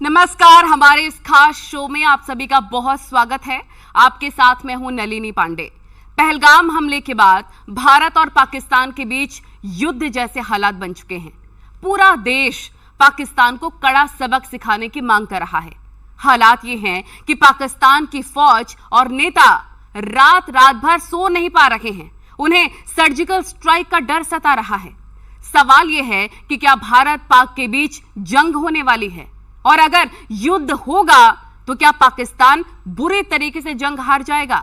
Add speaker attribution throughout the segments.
Speaker 1: नमस्कार, हमारे इस खास शो में आप सभी का बहुत स्वागत है। आपके साथ मैं हूं नलिनी पांडे। पहलगाम हमले के बाद भारत और पाकिस्तान के बीच युद्ध जैसे हालात बन चुके हैं। पूरा देश पाकिस्तान को कड़ा सबक सिखाने की मांग कर रहा है। हालात ये हैं कि पाकिस्तान की फौज और नेता रात भर सो नहीं पा रहे हैं। उन्हें सर्जिकल स्ट्राइक का डर सता रहा है। सवाल यह है कि क्या भारत पाक के बीच जंग होने वाली है, और अगर युद्ध होगा तो क्या पाकिस्तान बुरे तरीके से जंग हार जाएगा?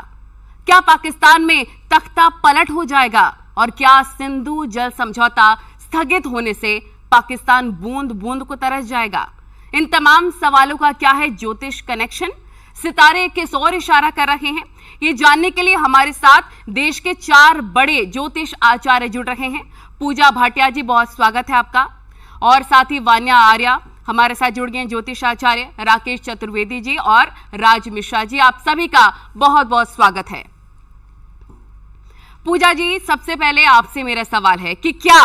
Speaker 1: क्या पाकिस्तान में तख्ता पलट हो जाएगा? और क्या सिंधु जल समझौता स्थगित होने से पाकिस्तान बूंद बूंद को तरस जाएगा? इन तमाम सवालों का क्या है ज्योतिष कनेक्शन? सितारे किस ओर इशारा कर रहे हैं? ये जानने के लिए हमारे साथ देश के 4 बड़े ज्योतिष आचार्य जुड़ रहे हैं। पूजा भाटिया जी, बहुत स्वागत है आपका। और साथ ही वान्या आर्या हमारे साथ जुड़ गए ज्योतिष आचार्य, राकेश चतुर्वेदी जी और राज मिश्रा जी, आप सभी का बहुत बहुत स्वागत है। पूजा जी, सबसे पहले आपसे मेरा सवाल है कि क्या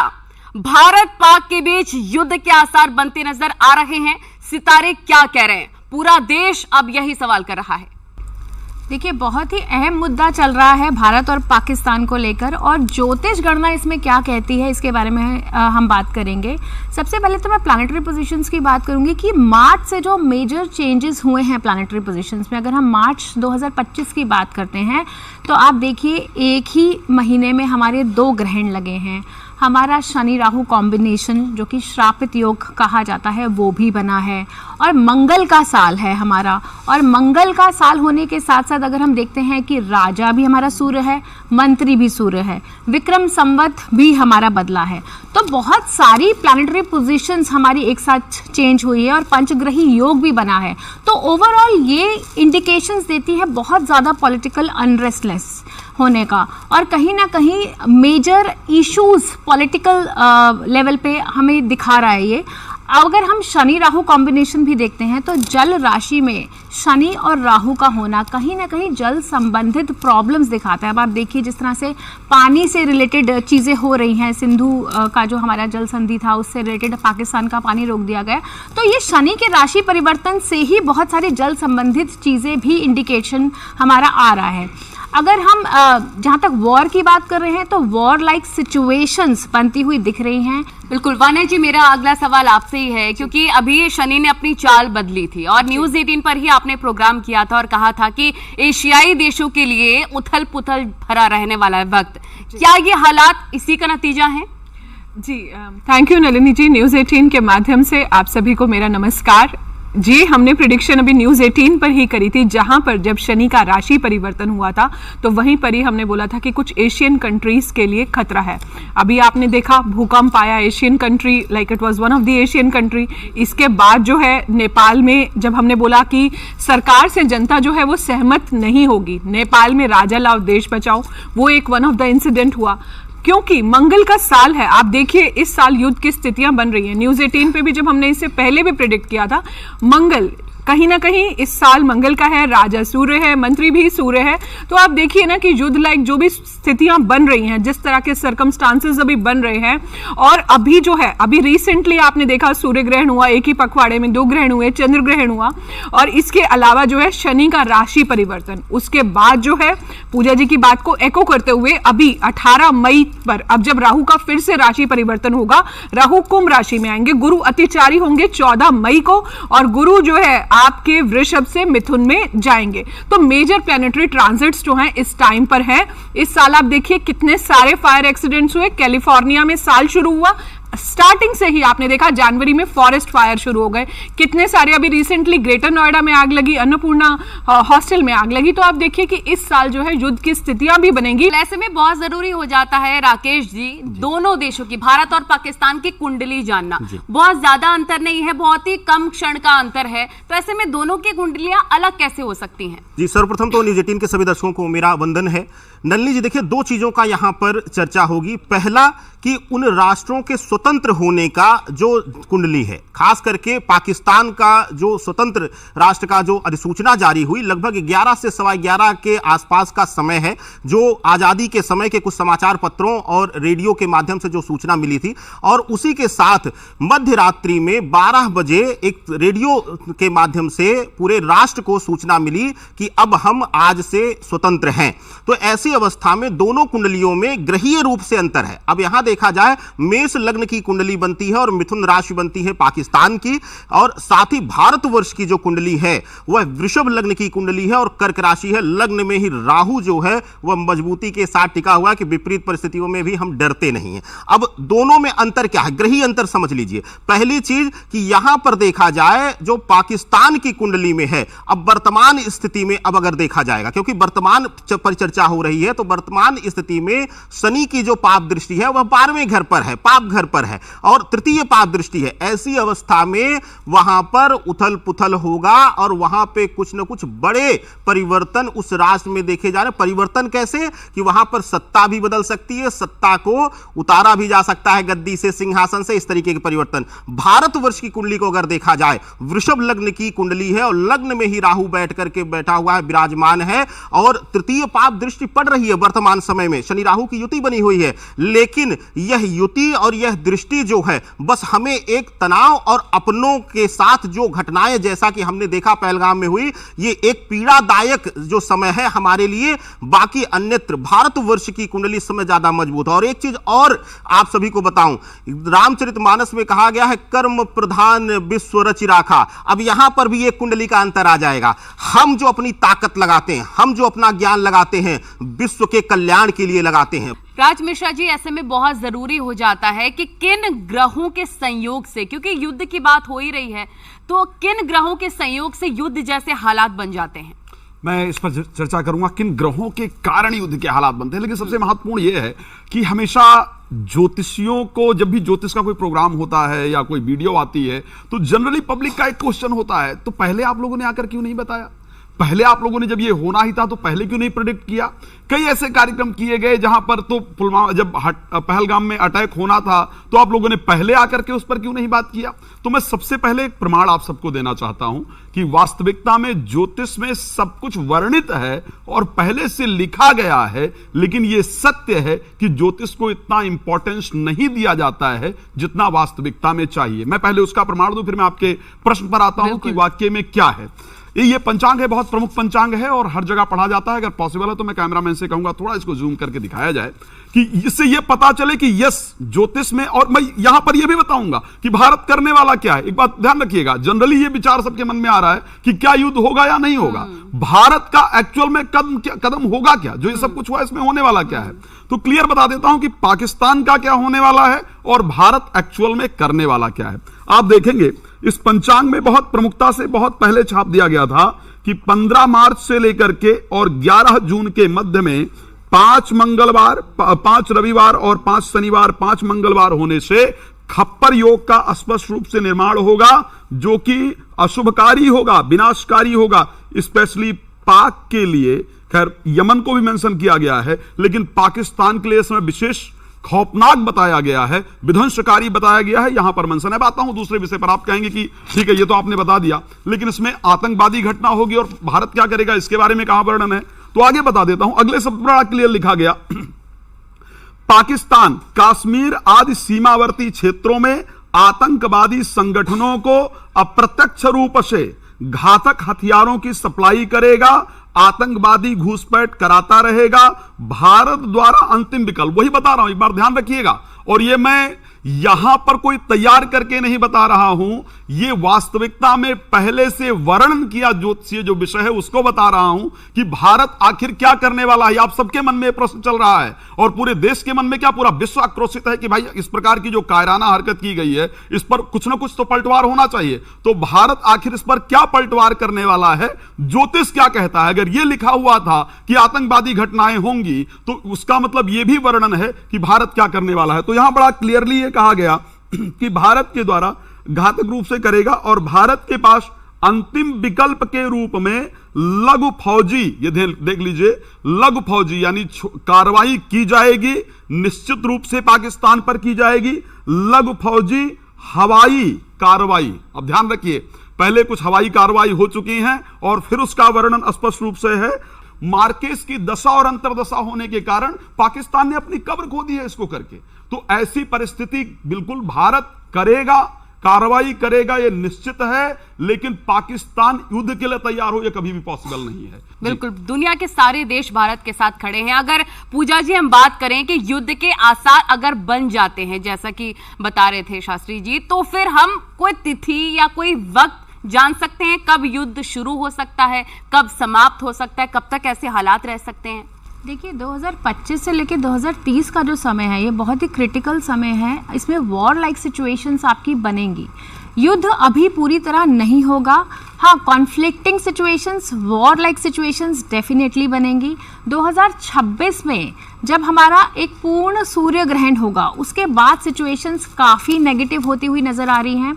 Speaker 1: भारत पाक के बीच युद्ध के आसार बनते नजर आ रहे हैं? सितारे क्या कह रहे हैं? पूरा देश अब यही सवाल कर रहा है।
Speaker 2: देखिए, बहुत ही अहम मुद्दा चल रहा है भारत और पाकिस्तान को लेकर, और ज्योतिष गणना इसमें क्या कहती है इसके बारे में हम बात करेंगे। सबसे पहले तो मैं प्लैनेटरी पोजीशंस की बात करूंगी कि मार्च से जो मेजर चेंजेस हुए हैं प्लैनेटरी पोजीशंस में। अगर हम मार्च 2025 की बात करते हैं तो आप देखिए, एक ही महीने में हमारे 2 ग्रहण लगे हैं। हमारा शनि राहु कॉम्बिनेशन, जो कि श्रापित योग कहा जाता है, वो भी बना है। और मंगल का साल है हमारा, और मंगल का साल होने के साथ साथ अगर हम देखते हैं कि राजा भी हमारा सूर्य है, मंत्री भी सूर्य है, विक्रम संवत भी हमारा बदला है। तो बहुत सारी प्लैनेटरी पोजीशंस हमारी एक साथ चेंज हुई है और पंचग्रही योग भी बना है। तो ओवरऑल ये इंडिकेशंस देती है बहुत ज़्यादा पॉलिटिकल अनरेस्टलेस होने का, और कहीं ना कहीं मेजर इश्यूज पॉलिटिकल लेवल पे हमें दिखा रहा है ये। अगर हम शनि राहु कॉम्बिनेशन भी देखते हैं तो जल राशि में शनि और राहु का होना कहीं ना कहीं जल संबंधित प्रॉब्लम्स दिखाता है। अब आप देखिए, जिस तरह से पानी से रिलेटेड चीज़ें हो रही हैं, सिंधु का जो हमारा जल संधि था उससे रिलेटेड पाकिस्तान का पानी रोक दिया गया। तो ये शनि के राशि परिवर्तन से ही बहुत सारी जल संबंधित चीज़ें भी इंडिकेशन हमारा आ रहा है। अगर हम जहाँ तक वॉर की बात कर रहे हैं तो वॉर लाइक सिचुएशंस बनती हुई दिख रही हैं।
Speaker 1: बिल्कुल वान्या जी, मेरा अगला सवाल आपसे ही है, क्योंकि अभी शनि ने अपनी चाल बदली थी और न्यूज़ 18 पर ही आपने प्रोग्राम किया था और कहा था कि एशियाई देशों के लिए उथल पुथल भरा रहने वाला है वक्त। क्या ये हालात इसी का नतीजा है?
Speaker 3: जी, thank you Nalini ji. News 18 के माध्यम से आप सभी को मेरा नमस्कार जी। हमने प्रिडिक्शन अभी न्यूज़ 18 पर ही करी थी, जहां पर जब शनि का राशि परिवर्तन हुआ था तो वहीं पर ही हमने बोला था कि कुछ एशियन कंट्रीज के लिए खतरा है। अभी आपने देखा, भूकंप आया Asian country, like it was one of the Asian country. इसके बाद जो है नेपाल में, जब हमने बोला कि सरकार से जनता जो है वो सहमत नहीं होगी, नेपाल में राजा लाओ देश बचाओ, वो एक वन ऑफ द इंसिडेंट हुआ। क्योंकि मंगल का साल है, आप देखिए इस साल युद्ध की स्थितियां बन रही हैं। न्यूज़ 18 पे भी जब हमने इससे पहले भी प्रेडिक्ट किया था, मंगल कहीं ना कहीं इस साल मंगल का है, राजा सूर्य है, मंत्री भी सूर्य है। तो आप देखिए ना कि युद्ध लाइक जो भी स्थितियां बन रही हैं, जिस तरह के सर्कमस्टांसेस अभी बन रहे हैं, और अभी जो है, अभी रिसेंटली आपने देखा सूर्य ग्रहण हुआ, एक ही पखवाड़े में 2 ग्रहण हुए, चंद्र ग्रहण हुआ, और इसके अलावा जो है शनि का राशि परिवर्तन। उसके बाद जो है, पूजा जी की बात को एको करते हुए, अभी 18 मई पर अब जब राहु का फिर से राशि परिवर्तन होगा, राहु कुंभ राशि में आएंगे, गुरु अतिचारी होंगे 14 मई को, और गुरु जो है आपके वृषभ से मिथुन में जाएंगे। तो मेजर प्लैनेटरी ट्रांजिट्स जो हैं इस टाइम पर हैं। इस साल आप देखिए कितने सारे फायर एक्सीडेंट्स हुए। कैलिफोर्निया में साल शुरू हुआ, स्टार्टिंग से ही आपने देखा जनवरी में फॉरेस्ट फायर शुरू हो गए, कितने सारे। अभी रिसेंटली ग्रेटर नोएडा में आग लगी, अन्नपूर्णा हॉस्टल में आग लगी। तो आप देखिए कि इस साल जो है युद्ध की स्थितियां भी बनेंगी।
Speaker 1: ऐसे में बहुत जरूरी हो जाता है राकेश जी, दोनों देशों की, भारत और पाकिस्तान की कुंडली जानना। बहुत ज्यादा अंतर नहीं है, बहुत ही कम क्षण का अंतर है। तो ऐसे में दोनों की कुंडलियां अलग कैसे हो सकती हैं?
Speaker 4: जी, सर्वप्रथम तो न्यूज़ 18 के सभी दर्शकों को मेरा वंदन है। नलिनी जी, देखिए 2 चीजों का यहां पर चर्चा होगी। पहला कि उन राष्ट्रों के स्वतंत्र स्वतंत्र होने का जो कुंडली है, खास करके पाकिस्तान का जो स्वतंत्र राष्ट्र का जो अधिसूचना जारी हुई लगभग 11 से 11:15 के आसपास का समय है, जो आजादी के समय के कुछ समाचार पत्रों और रेडियो के माध्यम से जो सूचना मिली थी, और उसी के साथ मध्य रात्रि में 12 बजे एक रेडियो के माध्यम से पूरे राष्ट्र को सूचना मिली कि अब हम आज से स्वतंत्र हैं। तो ऐसी अवस्था में दोनों कुंडलियों में ग्रहीय रूप से अंतर है। अब यहां देखा जाए, मेष लग्न की कुंडली बनती है और मिथुन राशि बनती है पाकिस्तान की, और साथ ही भारतवर्ष की जो कुंडली है वह वृषभ लग्न की कुंडली है और कर्क राशि है। लग्न में ही राहु जो है वह मजबूती के साथ टिका हुआ है कि विपरीत परिस्थितियों में भी हम डरते नहीं हैं। अब दोनों में अंतर क्या है, ग्रहीय अंतर समझ लीजिए। पहली चीज कि यहां पर देखा जाए जो पाकिस्तान की कुंडली में है, अब वर्तमान स्थिति में अब अगर देखा जाएगा, क्योंकि वर्तमान पर चर्चा हो रही है, तो वर्तमान स्थिति में शनि की जो पाप दृष्टि है वह 12वें घर पर है, पाप घर पर है, और तृतीय पाप दृष्टि है। ऐसी अवस्था में वहां पर उथल पुथल होगा और वहां पे कुछ न कुछ बड़े परिवर्तन उस राष्ट्र में देखे जा रहे हैं। परिवर्तन कैसे कि वहां पर सत्ता भी बदल सकती है, सत्ता को उतारा भी जा सकता है गद्दी से, सिंहासन से, इस तरीके के परिवर्तन। भारतवर्ष की कुंडली को अगर देखा जाए, वृषभ लग्न की कुंडली है और लग्न में ही राहु बैठ करके बैठा हुआ है, विराजमान है, और तृतीय पाप दृष्टि पड़ रही है वर्तमान समय में। शनि राहु की युति बनी हुई है, लेकिन यह युति और यह दृष्टि जो है बस हमें एक तनाव और अपनों के साथ जो घटनाएं जैसा कि हमने देखा पहलगाम में हुई, ये एक पीड़ादायक जो समय है हमारे लिए। बाकी अन्यत्र भारतवर्ष की कुंडली समय ज्यादा मजबूत है। और एक चीज और आप सभी को बताऊं, रामचरितमानस में कहा गया है कर्म प्रधान विश्व रचि राखा। अब यहां पर भी एक कुंडली का अंतर आ जाएगा। हम जो अपनी ताकत लगाते हैं, हम जो अपना ज्ञान लगाते हैं, विश्व के कल्याण के लिए लगाते हैं।
Speaker 1: राज मिश्रा जी, ऐसे में बहुत जरूरी हो जाता है कि किन ग्रहों के संयोग से, क्योंकि युद्ध की बात हो ही रही है, तो किन ग्रहों के संयोग से युद्ध जैसे हालात बन जाते हैं?
Speaker 5: मैं इस पर चर्चा करूंगा किन ग्रहों के कारण युद्ध के हालात बनते हैं। लेकिन सबसे महत्वपूर्ण यह है कि हमेशा ज्योतिषियों को, जब भी ज्योतिष का कोई प्रोग्राम होता है या कोई वीडियो आती है, तो जनरली पब्लिक का एक क्वेश्चन होता है, तो पहले आप लोगों ने आकर क्यों नहीं बताया? पहले आप लोगों ने जब ये होना ही था तो पहले क्यों नहीं प्रेडिक्ट किया? कई ऐसे कार्यक्रम किए गए जहां पर, तो पुलवामा जब पहलगाम में अटैक होना था तो आप लोगों ने पहले आकर के उस पर क्यों नहीं बात किया? तो मैं सबसे पहले एक प्रमाण आप सबको देना चाहता हूं कि वास्तविकता में ज्योतिष में सब कुछ वर्णित है और पहले से लिखा गया है, लेकिन यह सत्य है कि ज्योतिष को इतना इंपॉर्टेंस नहीं दिया जाता है जितना वास्तविकता में चाहिए। मैं पहले उसका प्रमाण दूं, फिर मैं आपके प्रश्न पर आता हूं कि वाक्य में क्या है। ये पंचांग है, बहुत प्रमुख पंचांग है और हर जगह पढ़ा जाता है। अगर पॉसिबल है तो मैं कैमरामैन से कहूंगा थोड़ा इसको जूम करके दिखाया जाए कि इससे यह पता चले कि यस, ज्योतिष में, और मैं यहां पर यह भी बताऊंगा कि भारत करने वाला क्या है। एक बात ध्यान रखिएगा, जनरली यह विचार सबके मन में आ रहा है कि क्या युद्ध होगा या नहीं होगा। भारत का एक्चुअल में कदम होगा क्या, जो ये सब कुछ हुआ इसमें होने वाला क्या है। तो क्लियर बता देता हूं कि पाकिस्तान का क्या होने वाला है और भारत एक्चुअल में करने वाला क्या है। आप देखेंगे इस पंचांग में बहुत प्रमुखता से बहुत पहले छाप दिया गया था कि 15 मार्च से लेकर के और 11 जून के मध्य में 5 मंगलवार, 5 रविवार और 5 शनिवार, 5 मंगलवार होने से खप्पर योग का स्पष्ट रूप से निर्माण होगा, जो कि अशुभकारी होगा, विनाशकारी होगा, स्पेशली पाक के लिए। खैर यमन को भी मेंशन किया गया है, लेकिन पाकिस्तान के लिए इसमें विशेष खौफनाक बताया गया है, विध्वंसकारी बताया गया है, यहां पर मेंशन है। बात हूं दूसरे विषय पर, आप कहेंगे कि ठीक है ये तो आपने बता दिया, लेकिन इसमें आतंकवादी घटना होगी और भारत क्या करेगा इसके बारे में कहां वर्णन है, तो आगे बता देता हूं। अगले शब्द बड़ा क्लियर लिखा गया, पाकिस्तान कश्मीर आदि सीमावर्ती क्षेत्रों में आतंकवादी संगठनों को अप्रत्यक्ष रूप से घातक हथियारों की सप्लाई करेगा, आतंकवादी घुसपैठ कराता रहेगा। भारत द्वारा अंतिम विकल्प, वही बता रहा हूं, एक बार ध्यान रखिएगा। और ये मैं यहां पर कोई तैयार करके नहीं बता रहा हूं, यह वास्तविकता में पहले से वर्णन किया ज्योतिषीय जो विषय है उसको बता रहा हूं कि भारत आखिर क्या करने वाला है। आप सबके मन में प्रश्न चल रहा है और पूरे देश के मन में क्या, पूरा विश्व आक्रोशित है कि भाई इस प्रकार की जो कायराना हरकत की गई है इस पर कुछ ना कुछ तो पलटवार होना चाहिए। तो भारत आखिर इस पर क्या पलटवार करने वाला है, ज्योतिष क्या कहता है। अगर यह लिखा हुआ था कि आतंकवादी घटनाएं होंगी तो उसका मतलब यह भी वर्णन है कि भारत क्या करने वाला है। तो यहां बड़ा क्लियरली यह कहा गया कि भारत के द्वारा घातक रूप से करेगा और भारत के पास अंतिम विकल्प के रूप में लघु फौजी, ये देख लीजिए, लघु फौजी यानी कार्रवाई की जाएगी, निश्चित रूप से पाकिस्तान पर की जाएगी। लघु फौजी हवाई कार्रवाई, अब ध्यान रखिए, पहले कुछ हवाई कार्रवाई हो चुकी हैं और फिर उसका वर्णन स्पष्ट रूप से है। मार्केस की दशा और अंतर्दशा होने के कारण पाकिस्तान ने अपनी कब्र खो दी है इसको करके। तो ऐसी परिस्थिति बिल्कुल भारत करेगा, कार्रवाई करेगा, ये निश्चित है, लेकिन पाकिस्तान युद्ध के लिए तैयार हो, ये कभी भी पॉसिबल नहीं है।
Speaker 1: बिल्कुल, दुनिया के सारे देश भारत के साथ खड़े हैं। अगर पूजा जी हम बात करें कि युद्ध के आसार अगर बन जाते हैं, जैसा कि बता रहे थे शास्त्री जी, तो फिर हम कोई तिथि या कोई वक्त जान सकते हैं कब युद्ध शुरू हो सकता है, कब समाप्त हो सकता है, कब तक ऐसे हालात रह सकते हैं?
Speaker 2: देखिए 2025 से लेकर 2030 का जो समय है, ये बहुत ही क्रिटिकल समय है। इसमें वॉर लाइक सिचुएशंस आपकी बनेंगी। युद्ध अभी पूरी तरह नहीं होगा, हाँ conflicting situations, war like situations definitely बनेंगी। 2026 में जब हमारा एक पूर्ण सूर्य ग्रहण होगा, उसके बाद सिचुएशंस काफ़ी नेगेटिव होती हुई नज़र आ रही हैं।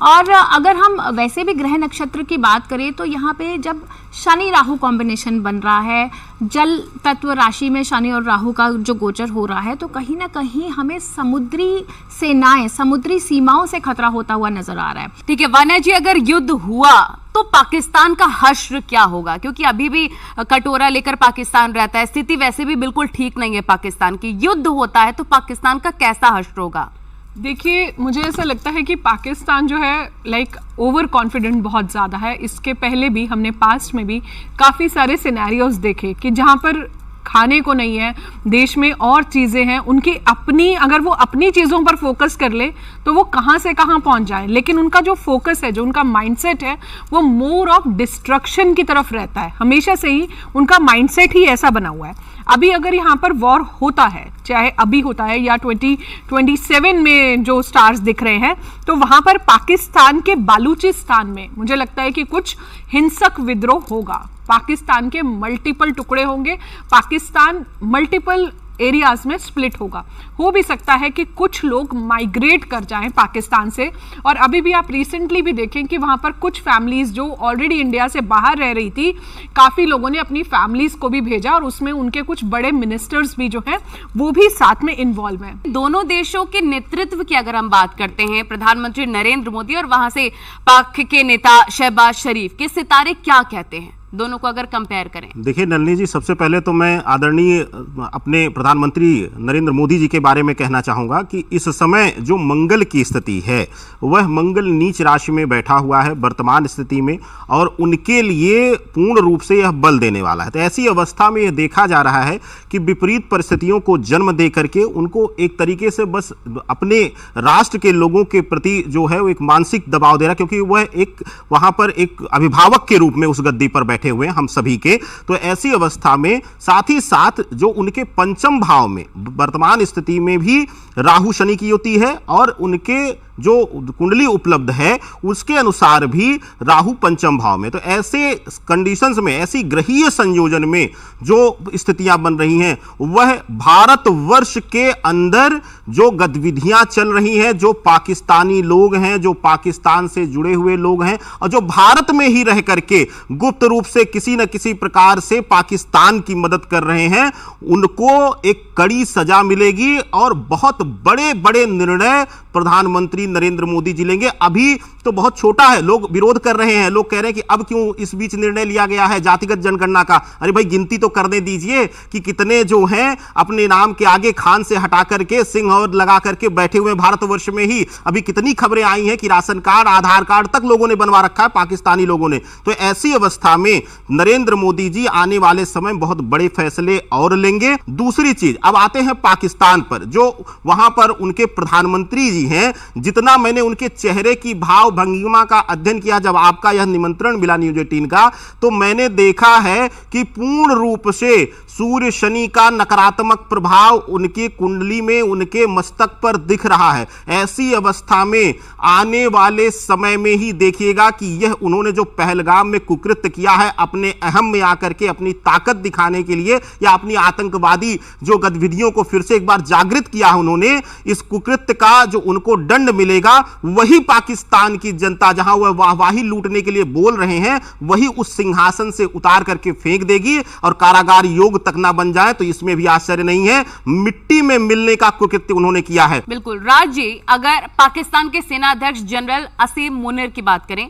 Speaker 2: और अगर हम वैसे भी ग्रह नक्षत्र की बात करें तो यहाँ पे जब शनि राहु कॉम्बिनेशन बन रहा है, जल तत्व राशि में शनि और राहु का जो गोचर हो रहा है, तो कहीं ना कहीं हमें समुद्री सेनाएं, समुद्री सीमाओं से खतरा होता हुआ नजर आ रहा है।
Speaker 1: ठीक है वान्या जी, अगर युद्ध हुआ तो पाकिस्तान का हश्र क्या होगा? क्योंकि अभी भी कटोरा लेकर पाकिस्तान रहता है, स्थिति वैसे भी बिल्कुल ठीक नहीं है पाकिस्तान की। युद्ध होता है तो पाकिस्तान का कैसा हश्र होगा?
Speaker 3: देखिए, मुझे ऐसा लगता है कि पाकिस्तान जो है लाइक ओवर कॉन्फिडेंट बहुत ज़्यादा है। इसके पहले भी हमने पास्ट में भी काफ़ी सारे सिनेरियोज देखे कि जहाँ पर खाने को नहीं है, देश में और चीज़ें हैं, उनकी अपनी, अगर वो अपनी चीज़ों पर फोकस कर ले तो वो कहाँ से कहाँ पहुँच जाए। लेकिन उनका जो फोकस है, जो उनका माइंडसेट है, वो मोर ऑफ डिस्ट्रक्शन की तरफ रहता है। हमेशा से ही उनका माइंडसेट ही ऐसा बना हुआ है। अभी अगर यहाँ पर वॉर होता है, चाहे अभी होता है या 2027 में जो स्टार्स दिख रहे हैं, तो वहाँ पर पाकिस्तान के बालूचिस्तान में मुझे लगता है कि कुछ हिंसक विद्रोह होगा। पाकिस्तान के मल्टीपल टुकड़े होंगे, पाकिस्तान मल्टीपल एरियाज में स्प्लिट होगा। हो भी सकता है कि कुछ लोग माइग्रेट कर जाएं पाकिस्तान से। और अभी भी आप रिसेंटली भी देखें कि वहाँ पर कुछ फैमिलीज जो ऑलरेडी इंडिया से बाहर रह रही थी, काफ़ी लोगों ने अपनी फैमिलीज को भी भेजा और उसमें उनके कुछ बड़े मिनिस्टर्स भी जो हैं वो भी साथ में इन्वॉल्व हैं।
Speaker 1: दोनों देशों के नेतृत्व की अगर हम बात करते हैं, प्रधानमंत्री नरेंद्र मोदी और वहां से पाक के नेता शहबाज शरीफ के सितारे क्या कहते हैं, दोनों को अगर कंपेयर करें?
Speaker 4: देखिए नलिनी जी, सबसे पहले तो मैं आदरणीय अपने प्रधानमंत्री नरेंद्र मोदी जी के बारे में कहना चाहूँगा कि इस समय जो मंगल की स्थिति है, वह मंगल नीच राशि में बैठा हुआ है वर्तमान स्थिति में, और उनके लिए पूर्ण रूप से यह बल देने वाला है। तो ऐसी अवस्था में यह देखा जा रहा है कि विपरीत परिस्थितियों को जन्म दे करके उनको एक तरीके से बस अपने राष्ट्र के लोगों के प्रति जो है वो एक मानसिक दबाव दे रहा है, क्योंकि वह एक वहाँ पर एक अभिभावक के रूप में उस गद्दी पर बैठे हुए हम सभी के। तो ऐसी अवस्था में साथ ही साथ जो उनके पंचम भाव में वर्तमान स्थिति में भी राहु शनि की युति है, और उनके जो कुंडली उपलब्ध है उसके अनुसार भी राहु पंचम भाव में। तो ऐसे कंडीशंस में, ऐसी ग्रहीय संयोजन में जो स्थितियां बन रही हैं, वह भारतवर्ष के अंदर जो गतिविधियां चल रही हैं, जो पाकिस्तानी लोग हैं, जो पाकिस्तान से जुड़े हुए लोग हैं और जो भारत में ही रह करके गुप्त रूप से किसी न किसी प्रकार से पाकिस्तान की मदद कर रहे हैं, उनको एक कड़ी सजा मिलेगी और बहुत बड़े बड़े निर्णय प्रधानमंत्री नरेंद्र मोदी जी लेंगे। अभी तो बहुत छोटा है, लोग विरोध कर रहे हैं, लोग कह रहे हैं कि अब क्यों इस बीच निर्णय लिया गया है जातिगत जनगणना का। अरे भाई, गिनती तो करने दीजिए कि कितने जो हैं अपने नाम के आगे खान से हटा करके सिंह और लगा करके बैठे हुए भारतवर्ष में ही। अभी कितनी खबरें आई हैं कि राशन कार्ड, आधार कार्ड तक लोगों ने बनवा रखा है, पाकिस्तानी लोगों ने। तो ऐसी अवस्था में नरेंद्र मोदी जी आने वाले समय बहुत बड़े फैसले और लेंगे। दूसरी चीज, अब आते हैं पाकिस्तान पर, जो वहां पर उनके प्रधानमंत्री जी हैं। जितना मैंने उनके चेहरे की भाव भंगिमा का अध्ययन किया, जब आपका यह निमंत्रण मिला न्यूज़ 18 का, तो मैंने देखा है कि पूर्ण रूप से सूर्य शनि का नकारात्मक प्रभाव उनकी कुंडली में, उनके मस्तक पर दिख रहा है। ऐसी अवस्था में आने वाले समय में ही देखिएगा कि यह उन्होंने जो पहलगाम में कुकृत्य किया है, अपने अहम में आकर के अपनी ताकत दिखाने के लिए या अपनी आतंकवादी जो गतिविधियों को फिर से एक बार जागृत किया है उन्होंने, इस कुकृत्य का जो उनको दंड मिलेगा वही पाकिस्तान की जनता, जहां वह वाहवाही लूटने के लिए बोल रहे हैं, वही उस सिंहासन से उतार करके फेंक देगी और कारागार योग तक ना बन जाए तो इसमें भी आश्चर्य नहीं है। मिट्टी में मिलने का कुकृत्य उन्होंने किया है।
Speaker 1: बिल्कुल राज जी, अगर पाकिस्तान के सेना अध्यक्ष जनरल असीम मुनीर की बात करें,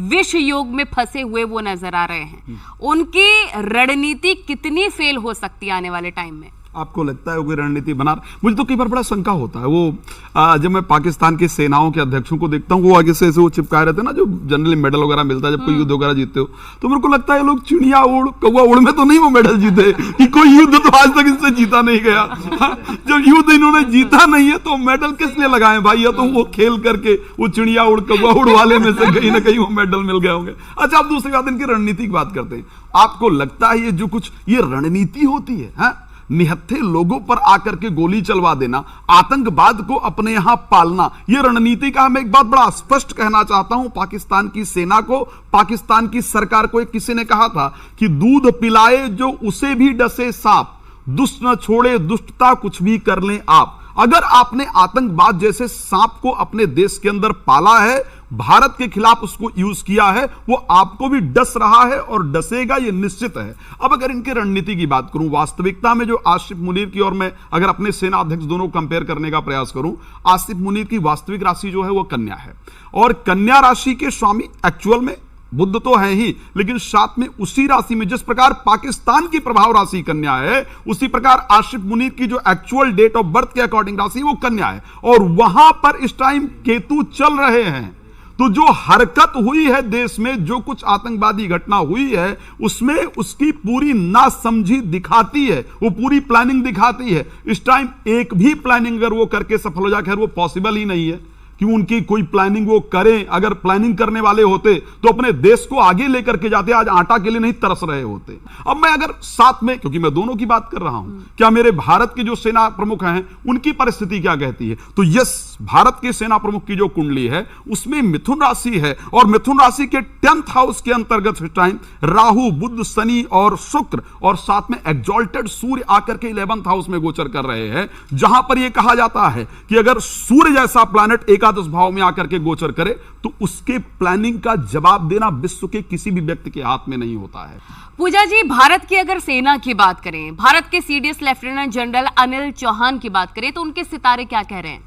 Speaker 1: विश्व योग में फंसे हुए वो नजर आ रहे हैं, उनकी रणनीति कितनी फेल हो सकती है आने वाले टाइम में?
Speaker 5: आपको लगता है वो कोई रणनीति बना? मुझे तो कई बार बड़ा शंका होता है, वो जब मैं पाकिस्तान की सेनाओं के अध्यक्षों को देखता हूँ, वो आगे से ऐसे वो चिपकाए रहते हैं ना, जो जनरली मेडल वगैरह मिलता है जब कोई युद्ध वगैरह जीतते हो, तो मेरे को लगता है लोग चिड़िया उड़ कौवा उड़ में तो नहीं वो मेडल जीते कि कोई युद्ध तो आज तक इससे जीता नहीं गया। जब युद्ध इन्होंने जीता नहीं है तो मेडल किस लिए लगाए भाई? या तो वो खेल करके वो चिड़िया उड़ कौवा उड़ वाले में से कहीं ना कहीं वो मेडल मिल गए होंगे। अच्छा, आप दूसरी बात इनकी रणनीति की बात करते हैं। आपको लगता है ये जो कुछ ये रणनीति होती है, निहत्थे लोगों पर आकर के गोली चलवा देना, आतंकवाद को अपने यहां पालना, यह रणनीति का मैं एक बात बड़ा स्पष्ट कहना चाहता हूं पाकिस्तान की सेना को, पाकिस्तान की सरकार को। एक किसी ने कहा था कि दूध पिलाए जो उसे भी डसे सांप, दुष्ट न छोड़े दुष्टता कुछ भी कर लें आप। अगर आपने आतंकवाद जैसे सांप को अपने देश के अंदर पाला है, भारत के खिलाफ उसको यूज किया है, वो आपको भी डस रहा है और डसेगा, ये निश्चित है। अब अगर इनके रणनीति की बात करूं, वास्तविकता में जो आसिफ मुनीर की और मैं अगर अपने सेना अध्यक्ष दोनों कंपेयर करने का प्रयास करूं, आसिफ मुनीर की वास्तविक राशि जो है वो कन्या है, और कन्या राशि के स्वामी एक्चुअल में बुध तो है ही, लेकिन साथ में उसी राशि में जिस प्रकार पाकिस्तान की प्रभाव राशि कन्या है, उसी प्रकार आसिफ मुनीर की जो एक्चुअल डेट ऑफ बर्थ के अकॉर्डिंग राशि वो कन्या है, और वहां पर इस टाइम केतु चल रहे हैं। तो जो हरकत हुई है देश में, जो कुछ आतंकवादी घटना हुई है, उसमें उसकी पूरी नासमझी दिखाती है, वो पूरी प्लानिंग दिखाती है। इस टाइम एक भी प्लानिंग अगर वो करके सफल हो जाए, खैर वो पॉसिबल ही नहीं है कि उनकी कोई प्लानिंग वो करें। अगर प्लानिंग करने वाले होते तो अपने देश को आगे लेकर के जाते, आज आटा के लिए नहीं तरस रहे होते। अब मैं अगर साथ में, क्योंकि मैं दोनों की बात कर रहा हूं, क्या मेरे भारत के जो सेना प्रमुख हैं उनकी परिस्थिति क्या कहती है, तो यस, भारत के सेना प्रमुख की जो कुंडली है उसमें मिथुन राशि है, और मिथुन राशि के 10th हाउस के अंतर्गत इस टाइम राहु, बुध, शनि और शुक्र, और साथ में एक्सॉल्टेड सूर्य आकर के 11th हाउस में गोचर कर रहे हैं, जहां पर यह कहा जाता है कि अगर सूर्य जैसा प्लैनेट एकादश भाव में आकर के गोचर करे तो उसके प्लानिंग का जवाब देना विश्व के किसी भी व्यक्ति के हाथ में नहीं होता है।
Speaker 1: पूजा जी, भारत की अगर सेना की बात करें, भारत के CDS lieutenant general Anil Chauhan की बात करें, तो उनके सितारे क्या कह रहे हैं?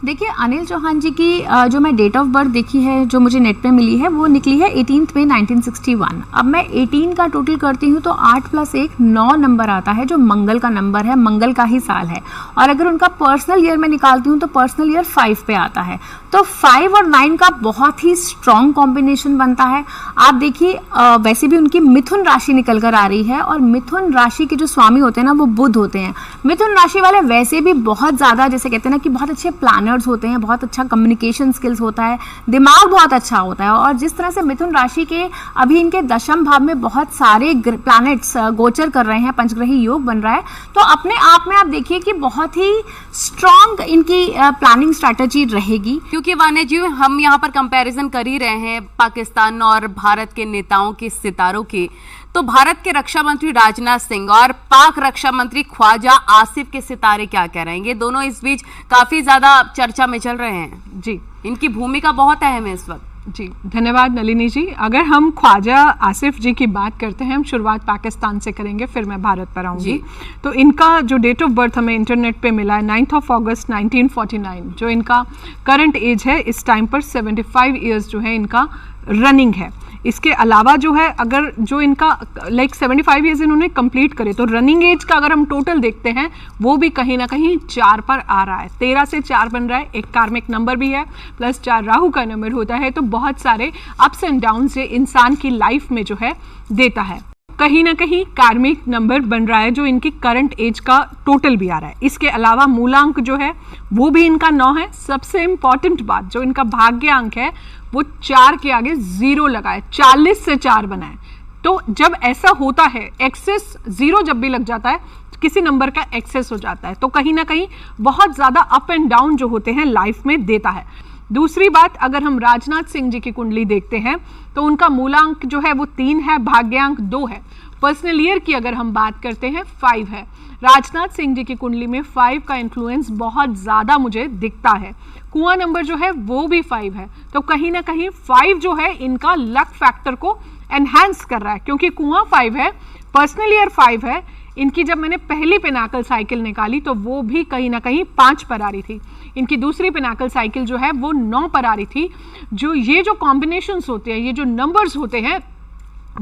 Speaker 2: देखिए, अनिल चौहान जी की जो मैं डेट ऑफ बर्थ देखी है, जो मुझे नेट पे मिली है, वो निकली है 18 मई 1961। अब मैं 18 का टोटल करती हूँ तो 8 + 1 9 नंबर आता है, जो मंगल का नंबर है, मंगल का ही साल है। और अगर उनका पर्सनल ईयर मैं निकालती हूँ तो पर्सनल ईयर 5 पे आता है, तो 5 और 9 का बहुत ही स्ट्रॉन्ग कॉम्बिनेशन बनता है। आप देखिए, वैसे भी उनकी मिथुन राशि निकल कर आ रही है, और मिथुन राशि के जो स्वामी होते हैं ना, वो बुध होते हैं। मिथुन राशि वाले वैसे भी बहुत ज़्यादा, जैसे कहते हैं ना कि बहुत अच्छे प्लानर्स होते हैं, बहुत अच्छा कम्युनिकेशन स्किल्स होता है, दिमाग बहुत अच्छा होता है। और जिस तरह से मिथुन राशि के अभी इनके दशम भाव में बहुत सारे प्लैनेट्स गोचर कर रहे हैं, पंचग्रही योग बन रहा है, तो अपने आप में आप देखिए कि बहुत ही स्ट्रॉन्ग इनकी प्लानिंग स्ट्रैटेजी रहेगी।
Speaker 1: क्योंकि वाने जी, हम यहाँ पर कंपैरिजन कर ही रहे हैं पाकिस्तान और भारत के नेताओं के सितारों की, तो भारत के रक्षा मंत्री राजनाथ सिंह और पाक रक्षा मंत्री ख्वाजा आसिफ के सितारे क्या कह रहे हैं? ये दोनों इस बीच काफी ज्यादा चर्चा में चल रहे हैं
Speaker 3: जी,
Speaker 1: इनकी भूमिका बहुत अहम है इस वक्त।
Speaker 3: जी, धन्यवाद नलिनी जी। अगर हम ख्वाजा आसिफ जी की बात करते हैं, हम शुरुआत पाकिस्तान से करेंगे, फिर मैं भारत पर आऊँगी। तो इनका जो डेट ऑफ बर्थ हमें इंटरनेट पे मिला है 9 अगस्त 1949, जो इनका करंट एज है इस टाइम पर 75 ईयर्स जो है इनका रनिंग है। इसके अलावा जो है, अगर जो इनका 75 ईयर्स इन्होंने कंप्लीट करे, तो रनिंग एज का अगर हम टोटल देखते हैं वो भी कहीं ना कहीं 4 पर आ रहा है, 13 से 4 बन रहा है। एक कार्मिक नंबर भी है, +4 राहु का नंबर होता है, तो बहुत सारे अप्स एंड डाउन्स ये इंसान की लाइफ में जो है देता है। कहीं ना कहीं कार्मिक नंबर बन रहा है, जो इनकी करंट एज का टोटल भी आ रहा है। इसके अलावा मूलांक जो है वो भी इनका 9 है। सबसे इंपॉर्टेंट बात, जो इनका भाग्य अंक है वो 4 के आगे 0 लगा है, 40 से 4 बना है। तो जब ऐसा होता है, एक्सेस 0 जब भी लग जाता है, किसी नंबर का एक्सेस हो जाता है, तो कहीं ना कहीं बहुत ज्यादा अप एंड डाउन जो होते हैं लाइफ में देता है। दूसरी बात, अगर हम राजनाथ सिंह जी की कुंडली देखते हैं तो उनका मूलांक जो है वो 3 है, भाग्यांक 2 है। पर्सनल ईयर की अगर हम बात करते हैं 5 है। राजनाथ सिंह जी की कुंडली में 5 का इन्फ्लुएंस बहुत ज्यादा मुझे दिखता है। कुआं नंबर जो है वो भी 5 है, तो कहीं ना कहीं 5 जो है इनका लक फैक्टर को एनहांस कर रहा है, क्योंकि कुआं 5 है, पर्सनल ईयर 5 है। इनकी जब मैंने पहली पिनाकल साइकिल निकाली तो वो भी कहीं ना कहीं 5 पर आ रही थी। इनकी दूसरी पिनाकल साइकिल जो है वो 9 पर आ रही थी। जो ये जो कॉम्बिनेशंस होते हैं, ये जो नंबर्स होते हैं,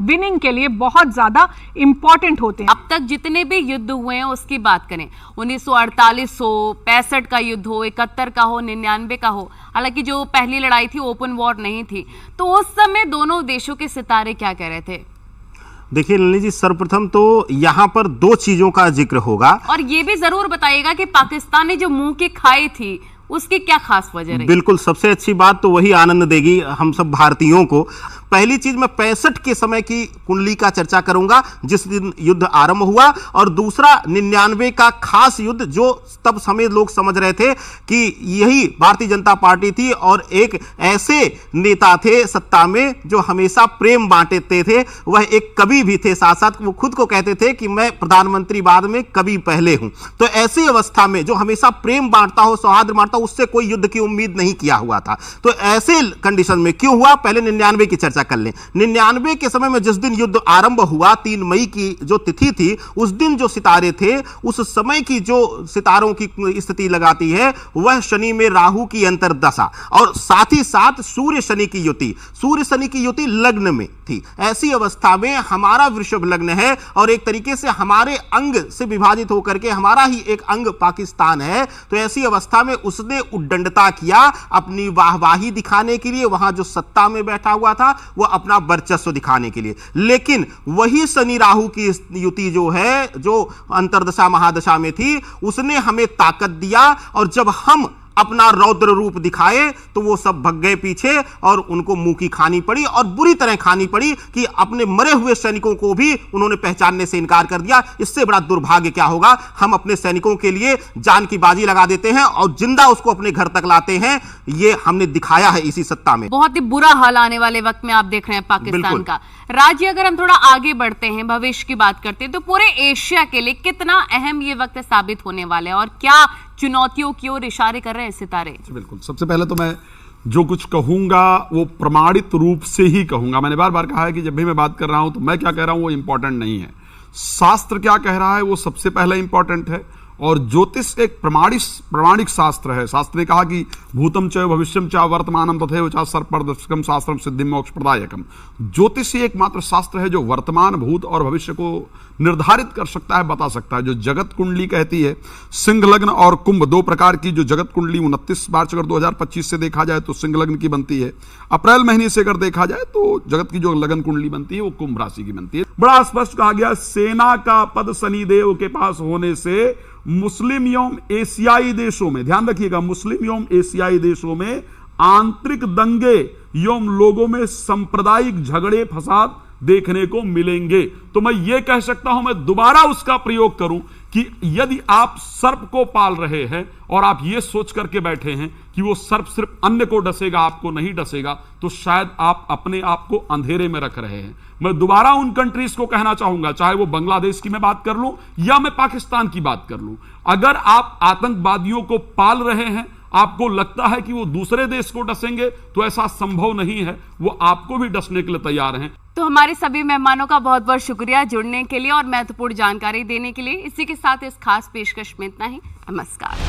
Speaker 3: विनिंग के लिए बहुत ज्यादा इंपॉर्टेंट होते हैं।
Speaker 1: अब तक जितने भी युद्ध हुए हैं उसकी बात करें, 1948 हो, 65 का युद्ध हो, 71 का हो, 99 का हो, हालांकि जो पहली लड़ाई थी ओपन वॉर नहीं थी, तो उस समय दोनों देशों के सितारे क्या कह रहे थे?
Speaker 4: देखिए नलिनी जी, सर्वप्रथम तो यहाँ पर 2 चीजों का जिक्र होगा,
Speaker 1: और ये भी जरूर बताइएगा कि पाकिस्तान ने जो मुंह की खाई थी उसकी क्या खास वजह रही?
Speaker 4: बिल्कुल, सबसे अच्छी बात तो वही आनंद देगी हम सब भारतीयों को। पहली चीज, मैं 65 के समय की कुंडली का चर्चा करूंगा जिस दिन युद्ध आरंभ हुआ, और दूसरा 99 का खास युद्ध जो तब समय लोग समझ रहे थे कि यही भारतीय जनता पार्टी थी और एक ऐसे नेता थे सत्ता में जो हमेशा प्रेम बांटते थे। वह एक कवि भी थे, साथ साथ वो खुद को कहते थे कि मैं प्रधानमंत्री बाद में कवि पहले हूं। तो ऐसी अवस्था में जो हमेशा प्रेम बांटता हो, सौहार्द बांटता हो, उससे कोई युद्ध की उम्मीद नहीं किया हुआ था। तो ऐसे कंडीशन में क्यों हुआ, पहले 99 की चर्चा कर लें। 99 के समय में जिस दिन युद्ध आरंभ हुआ, 3 मई की जो तिथि थी, उस दिन जो सितारे थे, उस समय की जो सितारों की स्थिति लगाती है वह शनि में राहु की अंतर्दशा, और साथ ही साथ सूर्य शनि की युति, सूर्य शनि की युति लग्न में थी। ऐसी अवस्था में हमारा वृषभ लग्न है और एक तरीके से हमारे अंग से विभाजित होकर के हमारा ही एक अंग पाकिस्तान है। तो ऐसी अवस्था में उसने उद्दंडता किया अपनी वाहवाही दिखाने के लिए, वहां जो सत्ता में बैठा हुआ था वो अपना वर्चस्व दिखाने के लिए। लेकिन वही शनि राहु की युति जो है, जो अंतर्दशा महादशा में थी, उसने हमें ताकत दिया, और जब हम अपना रौद्र रूप दिखाए तो वो सब भग गए पीछे और उनको मुंह की खानी पड़ी, और बुरी तरह खानी पड़ी कि अपने मरे हुए सैनिकों को भी उन्होंने पहचानने से इनकार कर दिया। इससे बड़ा दुर्भाग्य क्या होगा, हम अपने सैनिकों के लिए जान की बाजी लगा देते हैं और जिंदा उसको अपने घर तक लाते हैं। ये हमने दिखाया है इसी सत्ता में।
Speaker 1: बहुत ही बुरा हाल आने वाले वक्त में आप देख रहे हैं पाकिस्तान का। राज्य अगर हम थोड़ा आगे बढ़ते हैं, भविष्य की बात करते हैं, तो पूरे एशिया के लिए कितना अहम ये वक्त साबित होने वाले हैं और क्या चुनौतियों की ओर इशारे कर रहे हैं सितारे?
Speaker 5: बिल्कुल, सबसे पहले तो मैं जो कुछ कहूंगा वो प्रमाणित रूप से ही कहूंगा। मैंने बार बार कहा है कि जब भी मैं बात कर रहा हूं तो मैं क्या कह रहा हूं वो इंपॉर्टेंट नहीं है, शास्त्र क्या कह रहा है वो सबसे पहले इंपॉर्टेंट है। और ज्योतिष एक प्रमाणिक शास्त्र है। शास्त्र ने कहा कि भूतम च भविष्यम च वर्तमानम तथैव च सर्वप्रदर्शकम शास्त्रम सिद्धि मोक्ष प्रदायकम। ज्योतिष ही एकमात्र शास्त्र है जो वर्तमान, भूत और भविष्य को निर्धारित कर सकता है, बता सकता है। जो जगत कुंडली कहती है, सिंह लग्न और कुंभ 2 प्रकार की जो जगत कुंडली 29 मार्च अगर 2025 से देखा जाए तो सिंह लग्न की बनती है। अप्रैल महीने से अगर देखा जाए तो जगत की जो लगन कुंडली बनती है वो कुंभ राशि की बनती है। बड़ा स्पष्ट कहा गया, सेना का पद शनिदेव के पास होने से मुस्लिम एवं एशियाई देशों में, ध्यान रखिएगा, मुस्लिम एवं एशियाई देशों में आंतरिक दंगे एवं लोगों में सांप्रदायिक झगड़े फसाद देखने को मिलेंगे। तो मैं ये कह सकता हूं, मैं दोबारा उसका प्रयोग करूं कि यदि आप सर्प को पाल रहे हैं और आप ये सोच करके बैठे हैं कि वो सर्प सिर्फ अन्य को डसेगा, आपको नहीं डसेगा, तो शायद आप अपने आप को अंधेरे में रख रहे हैं। मैं दोबारा उन कंट्रीज को कहना चाहूंगा, चाहे वो बांग्लादेश की मैं बात कर लूं या मैं पाकिस्तान की बात कर लूं, अगर आप आतंकवादियों को पाल रहे हैं, आपको लगता है कि वो दूसरे देश को डसेंगे, तो ऐसा संभव नहीं है, वो आपको भी डसने के लिए तैयार हैं।
Speaker 1: तो हमारे सभी मेहमानों का बहुत बहुत शुक्रिया जुड़ने के लिए और महत्वपूर्ण जानकारी देने के लिए। इसी के साथ इस खास पेशकश में इतना ही। नमस्कार।